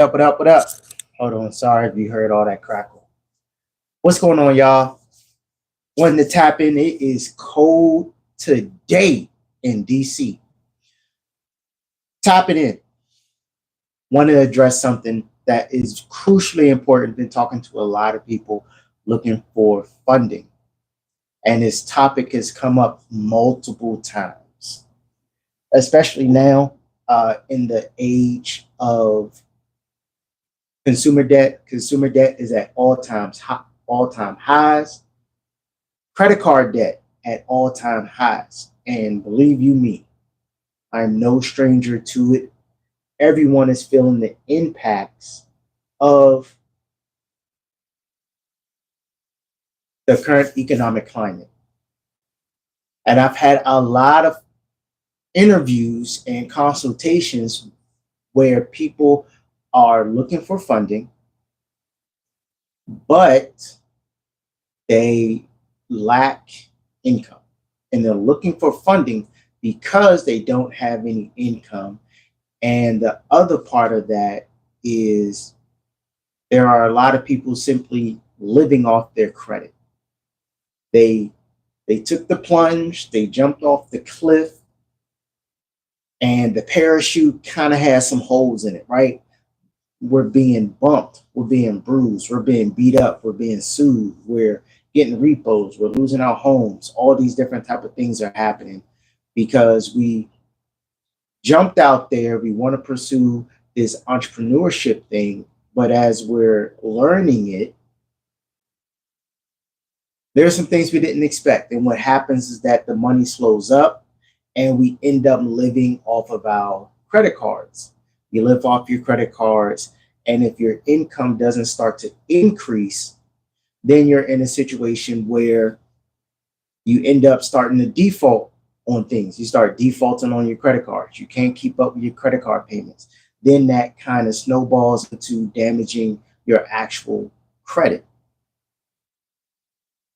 Up, what up, what up? Hold on, sorry if you heard all that crackle. What's going on, y'all? Wanting to tap in, it is cold today in DC. Tap it in. Want to address something that is crucially important. Been talking to a lot of people looking for funding, and this topic has come up multiple times, especially now in the age of consumer debt. Consumer debt is at all time highs. Credit card debt at all-time highs. And believe you me, I'm no stranger to it. Everyone is feeling the impacts of the current economic climate. And I've had a lot of interviews and consultations where people are looking for funding, but they lack income, and they're looking for funding because they don't have any income. And the other part of that is there are a lot of people simply living off their credit. They they took the plunge, they jumped off the cliff, and the parachute kind of has some holes in it, right? We're being bumped, we're being bruised, we're being beat up, we're being sued, we're getting repos, we're losing our homes. All these different type of things are happening because we jumped out there. We want to pursue this entrepreneurship thing, but as we're learning it, there's some things we didn't expect. And what happens is that the money slows up and we end up living off of our credit cards. You live off your credit cards. And if your income doesn't start to increase, then you're in a situation where you end up starting to default on things. You start defaulting on your credit cards. You can't keep up with your credit card payments. Then that kind of snowballs into damaging your actual credit.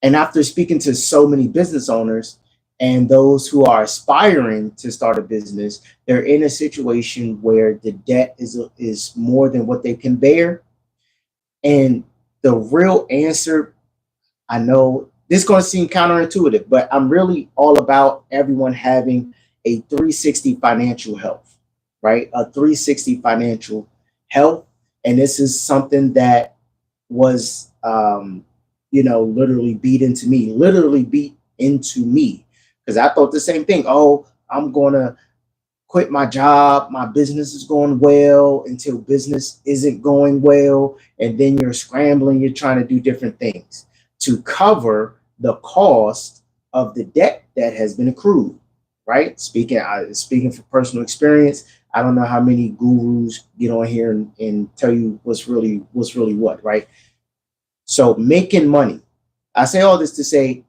And after speaking to so many business owners and those who are aspiring to start a business, they're in a situation where the debt is more than what they can bear. And the real answer, I know this is going to seem counterintuitive, but I'm really all about everyone having a 360 financial health, right? A 360 financial health. And this is something that was, literally beat into me because I thought the same thing. Oh, I'm going to quit my job. My business is going well until business isn't going well. And then you're scrambling. You're trying to do different things to cover the cost of the debt that has been accrued, right? Speaking from personal experience, I don't know how many gurus get on here and tell you what's really what, right? So making money. I say all this to say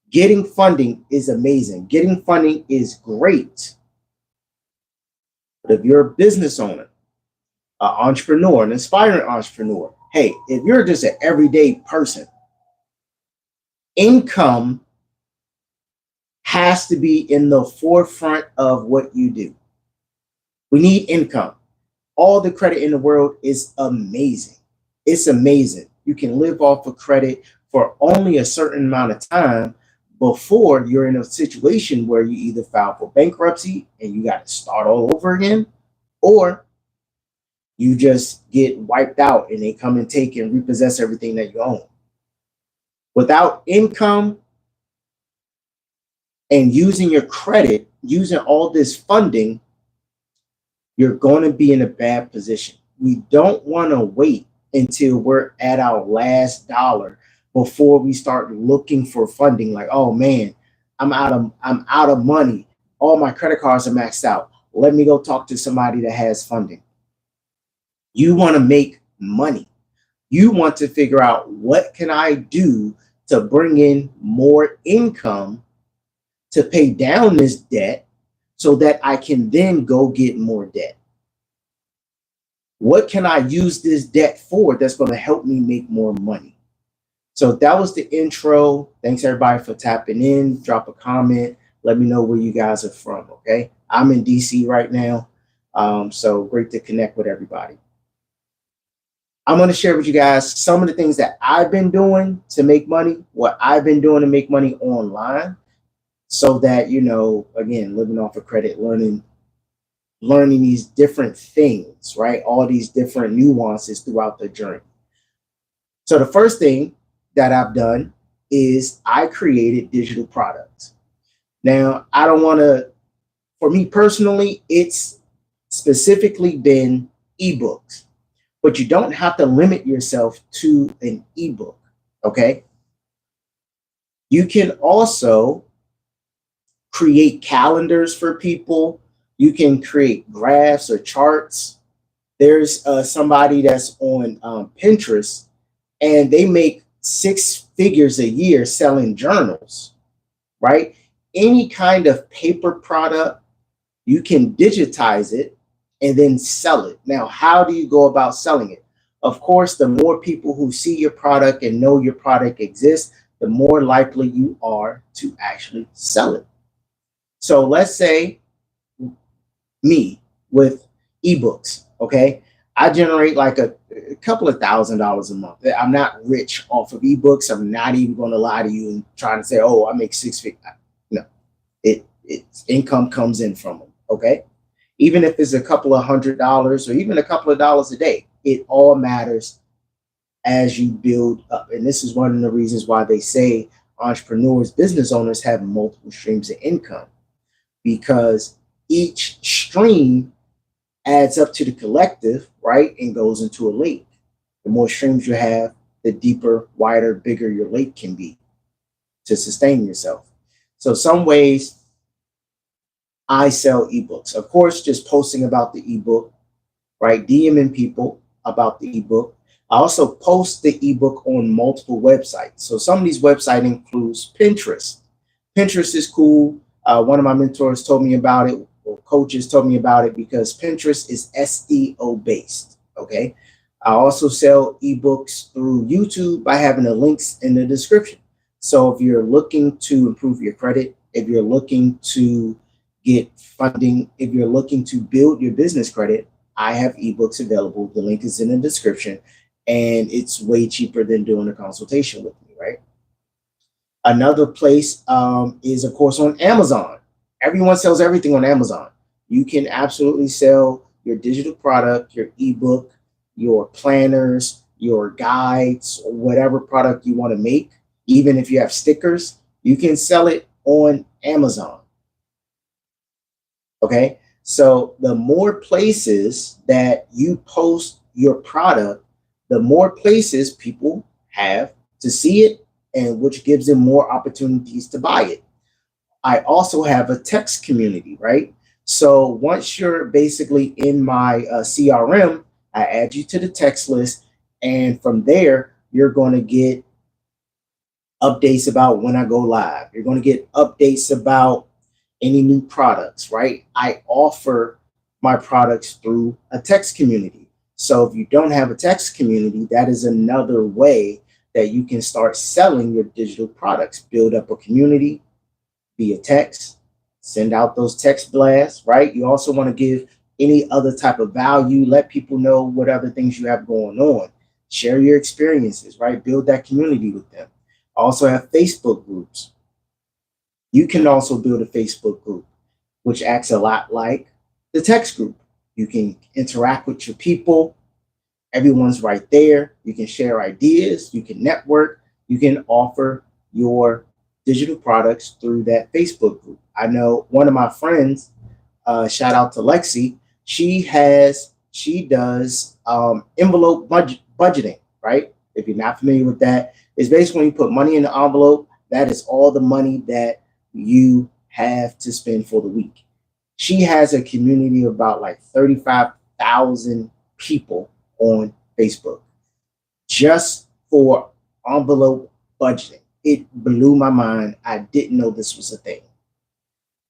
getting funding is amazing. Getting funding is great. But if you're a business owner, an entrepreneur, an aspiring entrepreneur, hey, if you're just an everyday person, income has to be in the forefront of what you do. We need income. All the credit in the world is amazing. It's amazing. You can live off of credit for only a certain amount of time before you're in a situation where you either file for bankruptcy and you got to start all over again, or you just get wiped out and they come and take and repossess everything that you own. Without income and using your credit, using all this funding, you're going to be in a bad position. We don't want to wait until we're at our last dollar before we start looking for funding. Like, oh man, I'm out of money. All my credit cards are maxed out. Let me go talk to somebody that has funding. You want to make money. You want to figure out what can I do to bring in more income to pay down this debt so that I can then go get more debt. What can I use this debt for that's going to help me make more money? So that was the intro. Thanks everybody for tapping in. Drop a comment. Let me know where you guys are from. Okay. I'm in DC right now. So great to connect with everybody. I'm going to share with you guys some of the things that I've been doing to make money, what I've been doing to make money online, so that, again, living off of credit, learning these different things, right? All these different nuances throughout the journey. So the first thing that I've done is I created digital products. Now, I don't want to, for me personally, it's specifically been ebooks, but you don't have to limit yourself to an ebook, okay? You can also create calendars for people. You can create graphs or charts. There's somebody that's on Pinterest, and they make six figures a year selling journals, right? Any kind of paper product, you can digitize it and then sell it. Now, how do you go about selling it? Of course, the more people who see your product and know your product exists, the more likely you are to actually sell it. So let's say me with ebooks, okay? I generate like a couple of $1,000s a month. I'm not rich off of ebooks. I'm not even going to lie to you and trying to say, oh, I make six figures. No, it's income comes in from them, okay? Even if it's a couple of $100s or even a couple of dollars a day, it all matters as you build up. And this is one of the reasons why they say entrepreneurs, business owners have multiple streams of income, because each stream adds up to the collective, right? And goes into a lake. The more streams you have, the deeper, wider, bigger your lake can be to sustain yourself. So some ways I sell ebooks. Of course, just posting about the ebook, right? DMing people about the ebook. I also post the ebook on multiple websites. So some of these websites includes Pinterest. Pinterest is cool. One of my mentors told me about it, or coaches told me about it, because Pinterest is SEO based. Okay. I also sell ebooks through YouTube by having the links in the description. So if you're looking to improve your credit, if you're looking to get funding, if you're looking to build your business credit, I have ebooks available. The link is in the description, and it's way cheaper than doing a consultation with me, right? Another place is, of course, on Amazon. Everyone sells everything on Amazon. You can absolutely sell your digital product, your ebook, your planners, your guides, or whatever product you want to make. Even if you have stickers, you can sell it on Amazon. Okay, so the more places that you post your product, the more places people have to see it, and which gives them more opportunities to buy it. I also have a text community, right? So once you're basically in my CRM, I add you to the text list, and from there, you're going to get updates about when I go live. You're going to get updates about any new products, right? I offer my products through a text community. So if you don't have a text community, that is another way that you can start selling your digital products. Build up a community via text, send out those text blasts, right? You also want to give any other type of value, let people know what other things you have going on, share your experiences, right? Build that community with them. Also have Facebook groups. You can also build a Facebook group, which acts a lot like the text group. You can interact with your people. Everyone's right there. You can share ideas. You can network. You can offer your digital products through that Facebook group. I know one of my friends, shout out to Lexi, she does envelope budgeting, right? If you're not familiar with that, it's basically when you put money in the envelope, that is all the money that you have to spend for the week. She has a community of about like 35,000 people on Facebook just for envelope budgeting. It blew my mind. I didn't know this was a thing.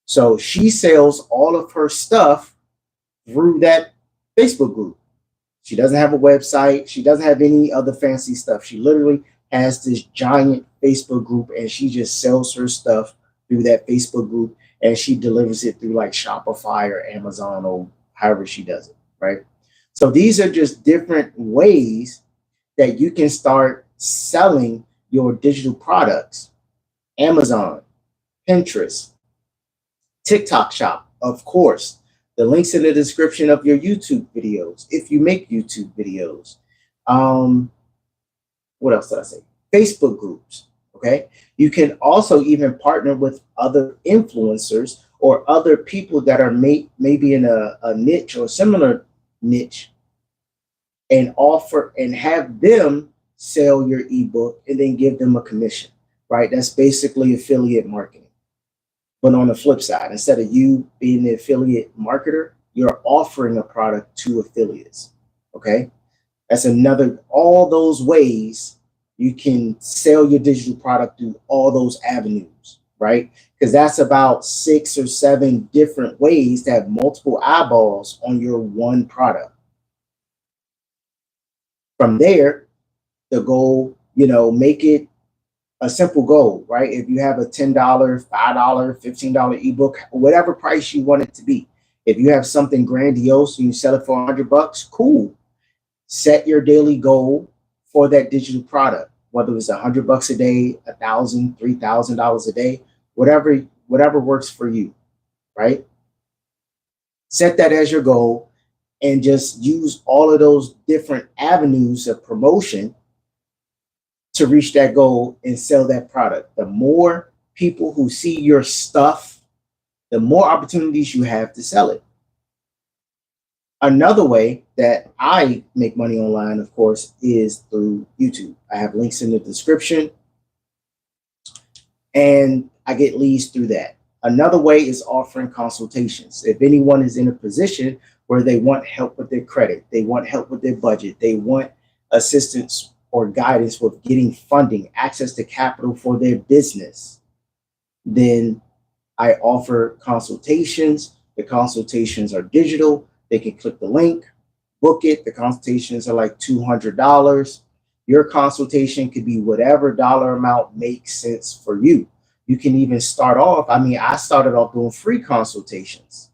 So she sells all of her stuff through that Facebook group. She doesn't have a website. She doesn't have any other fancy stuff. She literally has this giant Facebook group, and she just sells her stuff through that Facebook group, and she delivers it through like Shopify or Amazon or however she does it, right? So these are just different ways that you can start selling your digital products. Amazon, Pinterest, TikTok shop, of course. The links in the description of your YouTube videos, if you make YouTube videos. Um, what else did I say? Facebook groups. Okay. You can also even partner with other influencers or other people that are maybe in a niche or similar niche, and offer and have them sell your ebook and then give them a commission, right? That's basically affiliate marketing. But on the flip side, instead of you being the affiliate marketer, you're offering a product to affiliates. Okay. That's another, all those ways you can sell your digital product through all those avenues, right? Because that's about 6 or 7 different ways to have multiple eyeballs on your one product. From there, the goal, make it a simple goal, right? If you have a $10, $5, $15 ebook, whatever price you want it to be. If you have something grandiose and you sell it for $100, cool. Set your daily goal for that digital product, whether it's $100 a day, $1,000, $3,000 a day, whatever works for you, right? Set that as your goal and just use all of those different avenues of promotion to reach that goal and sell that product. The more people who see your stuff, the more opportunities you have to sell it. Another way that I make money online, of course, is through YouTube. I have links in the description and I get leads through that. Another way is offering consultations. If anyone is in a position where they want help with their credit, they want help with their budget, they want assistance or guidance with getting funding, access to capital for their business, then I offer consultations. The consultations are digital. They can click the link, book it. The consultations are like $200. Your consultation could be whatever dollar amount makes sense for you. You can even start off. I started off doing free consultations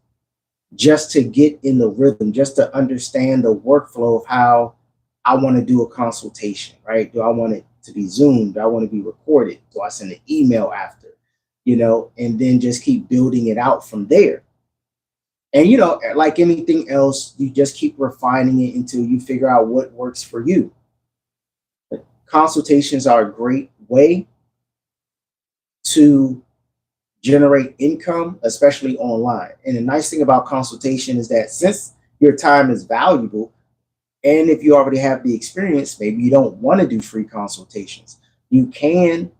just to get in the rhythm, just to understand the workflow of how I want to do a consultation, right? Do I want it to be Zoom? Do I want to be recorded? Do I send an email after? And then just keep building it out from there. And, like anything else, you just keep refining it until you figure out what works for you. But consultations are a great way to generate income, especially online. And the nice thing about consultation is that since your time is valuable, and if you already have the experience, maybe you don't want to do free consultations, you can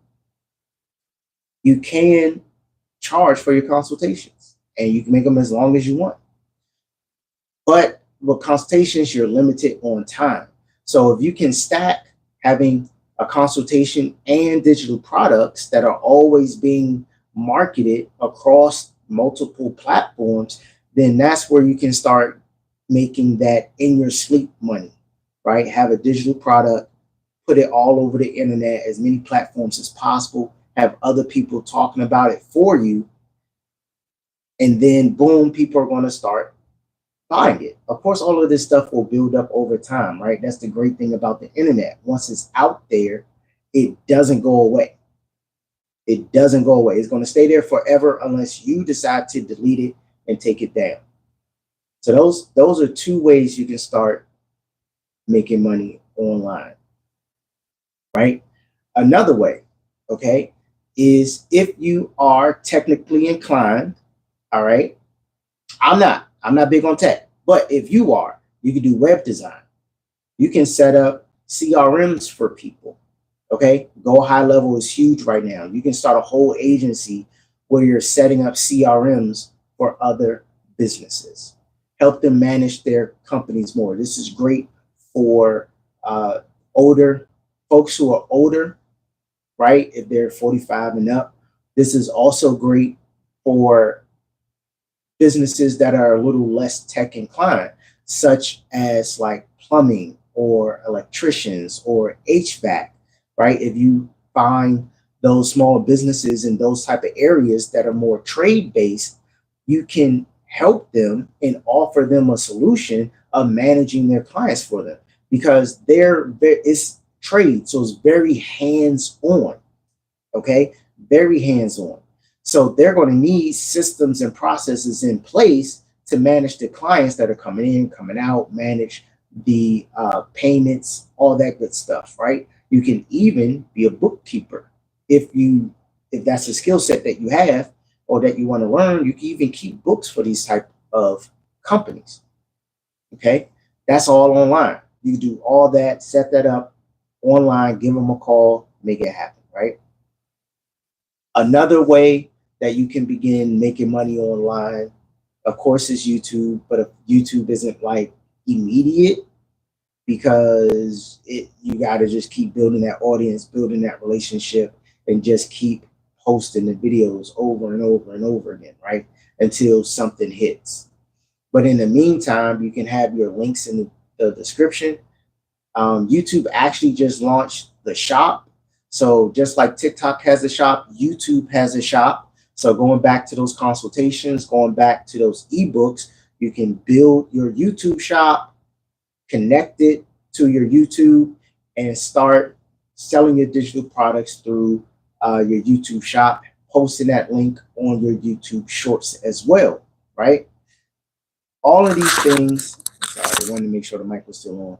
charge for your consultations and you can make them as long as you want. But with consultations, you're limited on time. So if you can stack having a consultation and digital products that are always being marketed across multiple platforms, then that's where you can start making that in your sleep money, right? Have a digital product, put it all over the internet, as many platforms as possible, have other people talking about it for you. And then boom, people are going to start buying it. Of course, all of this stuff will build up over time, right? That's the great thing about the internet. Once it's out there, it doesn't go away. It doesn't go away. It's going to stay there forever unless you decide to delete it and take it down. So those are 2 ways you can start making money online, right? Another way, okay, is if you are technically inclined, all right? I'm not big on tech, but if you are, you can do web design. You can set up CRMs for people, okay? Go High Level is huge right now. You can start a whole agency where you're setting up CRMs for other businesses. Help them manage their companies more. This is great for older folks who are older, right? If they're 45 and up. This is also great for businesses that are a little less tech inclined, such as like plumbing or electricians or HVAC, right? If you find those small businesses in those type of areas that are more trade based, you can help them and offer them a solution of managing their clients for them. because it's trade, so it's very hands on. Okay, very hands on. So they're going to need systems and processes in place to manage the clients that are coming in, coming out, manage the payments, all that good stuff, right? You can even be a bookkeeper if that's a skill set that you have or that you want to learn. You can even keep books for these type of companies. Okay, that's all online. You do all that, set that up online, give them a call, make it happen, right? Another way that you can begin making money online, of course, is YouTube, but if YouTube isn't like immediate, because you got to just keep building that audience, building that relationship, and just keep posting the videos over and over and over again, right? Until something hits. But in the meantime, you can have your links in the description. YouTube actually just launched the shop. So just like TikTok has a shop, YouTube has a shop. So going back to those consultations, going back to those ebooks, you can build your YouTube shop, connect it to your YouTube, and start selling your digital products through your YouTube shop, posting that link on your YouTube shorts as well, right? All of these things, sorry, I wanted to make sure the mic was still on.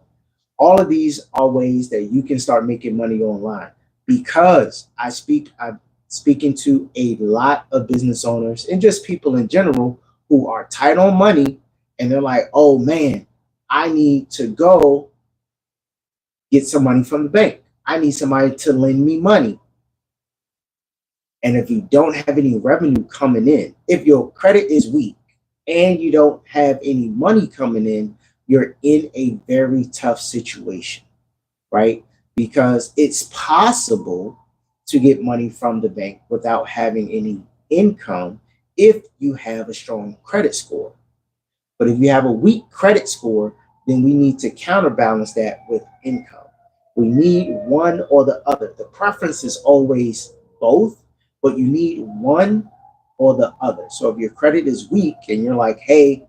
All of these are ways that you can start making money online, because I'm speaking to a lot of business owners and just people in general who are tight on money, and they're like, oh man, I need to go get some money from the bank. I need somebody to lend me money. And if you don't have any revenue coming in, if your credit is weak and you don't have any money coming in, you're in a very tough situation, right? Because it's possible to get money from the bank without having any income if you have a strong credit score. But if you have a weak credit score, then we need to counterbalance that with income. We need one or the other. The preference is always both, but you need one or the other. So if your credit is weak and you're like, hey,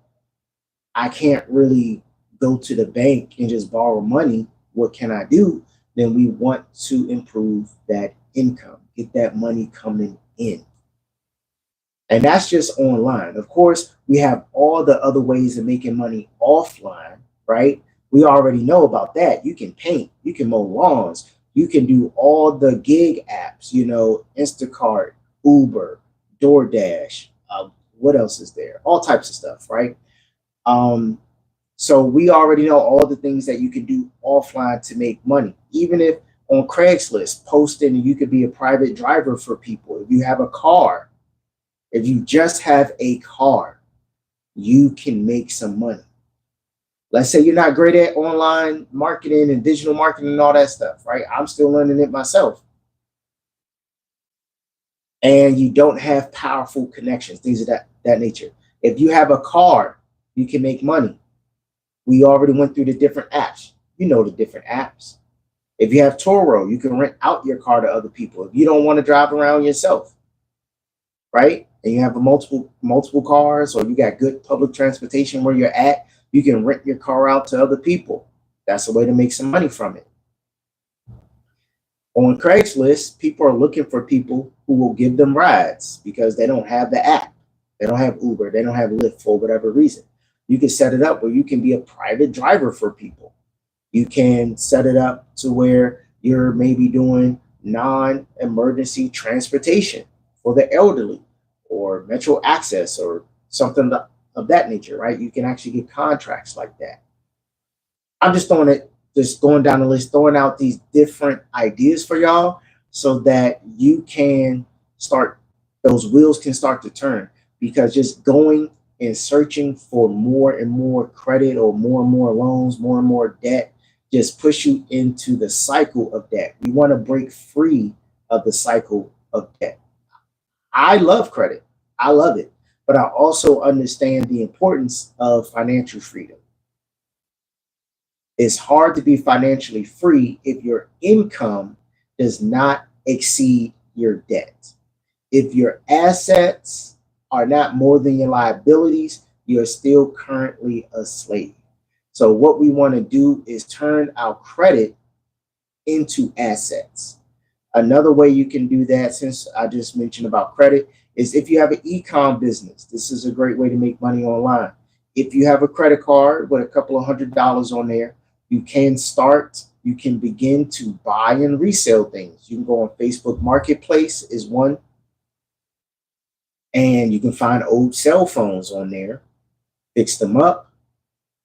I can't really go to the bank and just borrow money, what can I do? Then we want to improve that income, get that money coming in. And that's just online. Of course, we have all the other ways of making money offline, right? We already know about that. You can paint, you can mow lawns, you can do all the gig apps, Instacart, Uber, DoorDash. What else is there? All types of stuff, right? So we already know all the things that you can do offline to make money. Even if on Craigslist, posting, you could be a private driver for people. If you have a car, if you just have a car, you can make some money. Let's say you're not great at online marketing and digital marketing and all that stuff, right? I'm still learning it myself. And you don't have powerful connections, things of that nature. If you have a car, you can make money. We already went through the different apps. You know the different apps. If you have Toro, you can rent out your car to other people. If you don't want to drive around yourself, right? And you have multiple cars, or you got good public transportation where you're at, you can rent your car out to other people. That's a way to make some money from it. On Craigslist, people are looking for people who will give them rides because they don't have the app. They don't have Uber. They don't have Lyft for whatever reason. You can set it up where you can be a private driver for people. You can set it up to where you're maybe doing non-emergency transportation for the elderly, or Metro Access, or something of that nature, right? You can actually get contracts like that. I'm just going down the list, throwing out these different ideas for y'all so that you can start, those wheels can start to turn, because just going and searching for more and more credit, or more and more loans, more and more debt, just push you into the cycle of debt. We want to break free of the cycle of debt. I love credit. I love it. But I also understand the importance of financial freedom. It's hard to be financially free if your income does not exceed your debt. If your assets are not more than your liabilities, you're still currently a slave. So what we want to do is turn our credit into assets. Another way you can do that, since I just mentioned about credit, is if you have an e-com business. This is a great way to make money online. If you have a credit card with a couple of $100 on there, you can begin to buy and resell things. You can go on Facebook Marketplace is one, and you can find old cell phones on there, fix them up,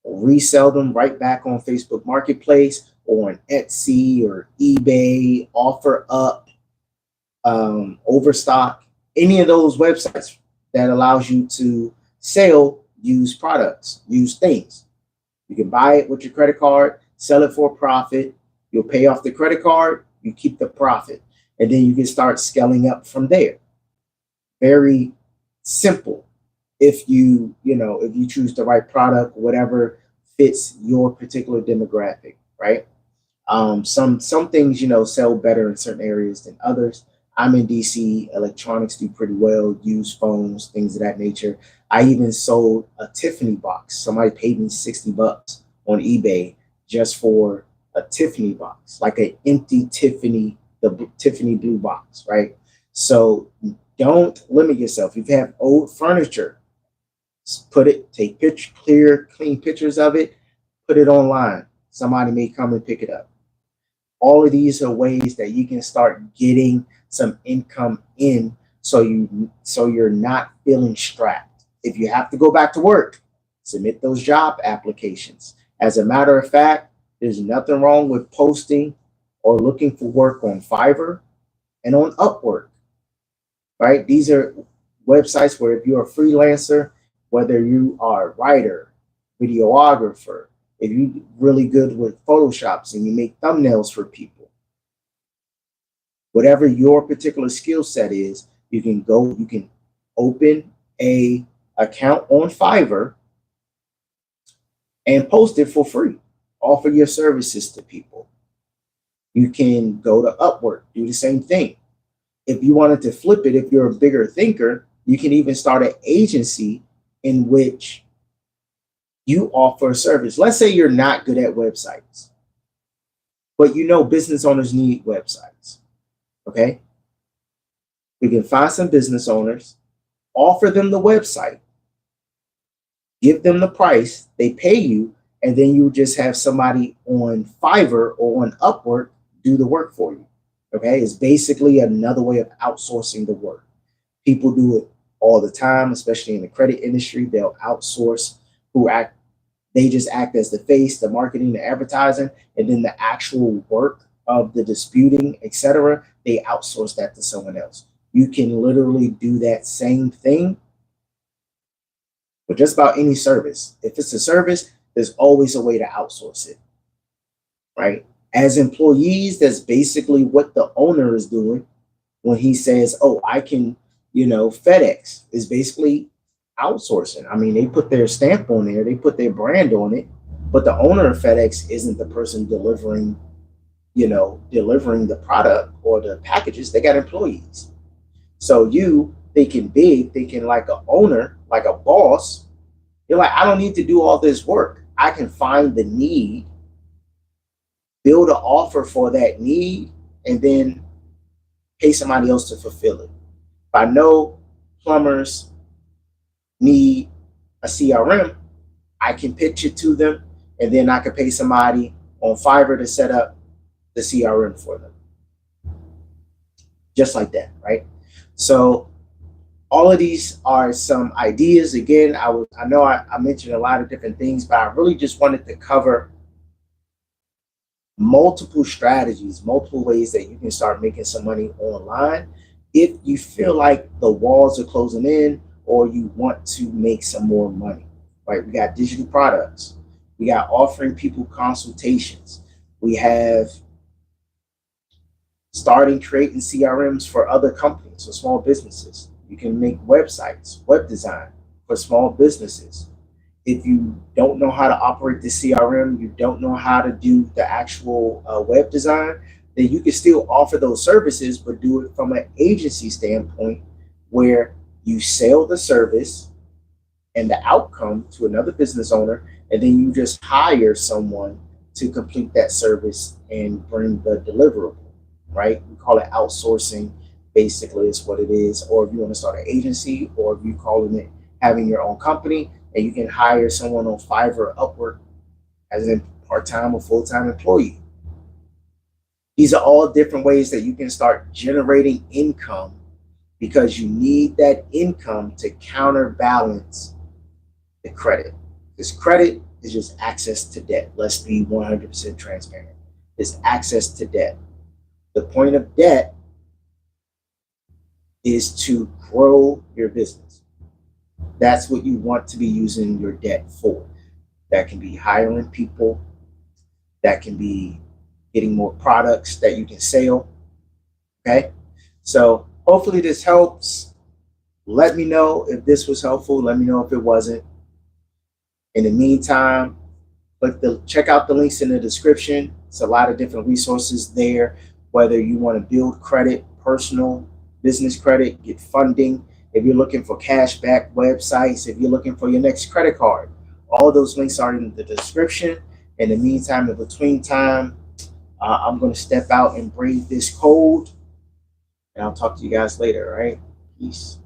resell them right back on Facebook Marketplace or on Etsy or eBay, OfferUp, Overstock, any of those websites that allows you to sell used products, used things. You can buy it with your credit card, sell it for a profit. You'll pay off the credit card, you keep the profit, and then you can start scaling up from there. Very simple if if you choose the right product, whatever fits your particular demographic, right? Some things sell better in certain areas than others. I'm in DC. Electronics do pretty well, used phones, things of that nature. I even sold a Tiffany box. Somebody paid me $60 on eBay just for a Tiffany box, like an empty the Tiffany blue box, right? So don't limit yourself. If you have old furniture, take clean pictures of it, put it online. Somebody may come and pick it up. All of these are ways that you can start getting some income in, so you're not feeling strapped. If you have to go back to work, submit those job applications. As a matter of fact, there's nothing wrong with posting or looking for work on Fiverr and on Upwork, right? These are websites where if you're a freelancer, whether you are a writer, videographer, if you're really good with Photoshops and you make thumbnails for people, whatever your particular skill set is, you can open a account on Fiverr and post it for free. Offer your services to people. You can go to Upwork, do the same thing. If you wanted to flip it, if you're a bigger thinker, you can even start an agency in which you offer a service. Let's say you're not good at websites, but business owners need websites. Okay? We can find some business owners, offer them the website, give them the price, they pay you, and then you just have somebody on Fiverr or on Upwork do the work for you. Okay? It's basically another way of outsourcing the work. People do it all the time, especially in the credit industry. They'll outsource they just act as the face, the marketing, the advertising, and then the actual work of the disputing, etc. They outsource that to someone else. You can literally do that same thing with just about any service. If it's a service, there's always a way to outsource it, right? As employees, that's basically what the owner is doing when he says, oh, I can, FedEx is basically outsourcing. I mean, they put their stamp on there, they put their brand on it, but the owner of FedEx isn't the person delivering the product or the packages. They got employees. So thinking like an owner, like a boss, you're like, I don't need to do all this work. I can find the need, build an offer for that need, and then pay somebody else to fulfill it. If I know plumbers need a CRM, I can pitch it to them, and then I can pay somebody on Fiverr to set up the CRM for them. Just like that, right? So all of these are some ideas. Again, I know I mentioned a lot of different things, but I really just wanted to cover multiple strategies, multiple ways that you can start making some money online if you feel like the walls are closing in or you want to make some more money, right? We got digital products. We got offering people consultations. We have starting creating CRMs for other companies or small businesses. You can make websites, web design for small businesses. If you don't know how to operate the CRM, you don't know how to do the actual web design, then you can still offer those services, but do it from an agency standpoint where you sell the service and the outcome to another business owner. and then you just hire someone to complete that service and bring the deliverable, right? We call it outsourcing, basically, is what it is. Or if you want to start an agency, or if you calling it having your own company, and you can hire someone on Fiverr or Upwork as a part-time or full-time employee. These are all different ways that you can start generating income, because you need that income to counterbalance the credit. Because credit is just access to debt. Let's be 100% transparent. It's access to debt. The point of debt is to grow your business. That's what you want to be using your debt for. That can be hiring people, that can be getting more products that you can sell. Okay. So hopefully this helps. Let me know if this was helpful. Let me know if it wasn't. In the meantime, check out the links in the description. It's a lot of different resources there, whether you want to build credit, personal, business credit, get funding, if you're looking for cash back websites, if you're looking for your next credit card. All those links are in the description. In the meantime, in between time, I'm going to step out and bring this code, and I'll talk to you guys later. All right? Peace.